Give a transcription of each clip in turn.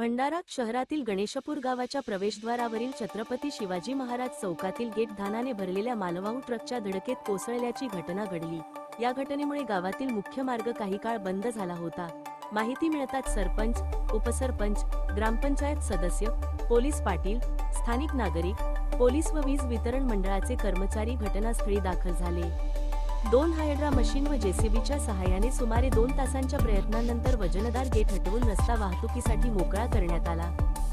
भंडारा शहरातील गणेशपूर गावाच्या प्रवेशद्वारावरील छत्रपती शिवाजी महाराज चौकातील गेट धानाने भरलेल्या मालवाहू ट्रकच्या धडकेत कोसळल्याची घटना घडली। या घटनेमुळे गावातील मुख्य मार्ग काही काळ बंद झाला होता। माहिती मिळताच सरपंच, उपसरपंच, ग्रामपंचायत सदस्य, पोलीस पाटील, स्थानिक नागरिक, पोलीस व वीज वितरण मंडळाचे कर्मचारी घटनास्थळी दाखल झाले। 2 हायड्रा मशीन व जेसीबीच्या सहाय्याने सुमारे 2 तासांच्या प्रयत्नांनंतर वजनदार गेट हटवून रस्ता वाहतुकीसाठी मोकळा करण्यात आला।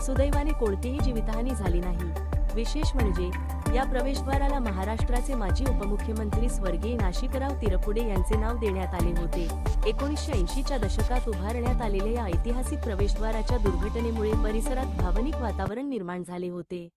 सुदैवाने कोणतीही जीवितहानी झाली नाही। विशेष म्हणजे या प्रवेशद्वाराला महाराष्ट्राचे माजी उपमुख्यमंत्री स्वर्गीय नाशिकराव तिरपुडे यांचे नाव देण्यात आले होते। 1980च्या दशकात उभारण्यात आलेल्या या ऐतिहासिक प्रवेशद्वाराच्या दुर्घटनेमुळे परिसरात भावनिक वातावरण निर्माण झाले होते।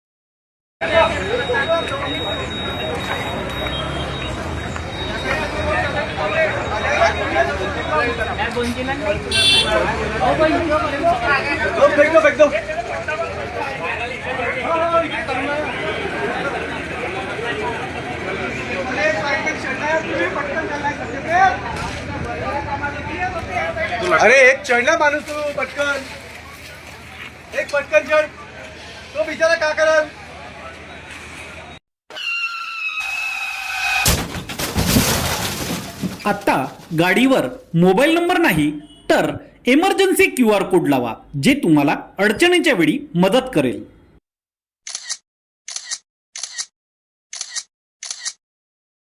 अरे एक चढ़ना माणूस तू पटकन, एक पटकन चढ़, तो बिचारा का करल। आता गाडीवर मोबाईल नंबर नाही तर इमर्जन्सी QR कोड लावा, जे तुम्हाला अडचणीच्या वेळी मदत करेल।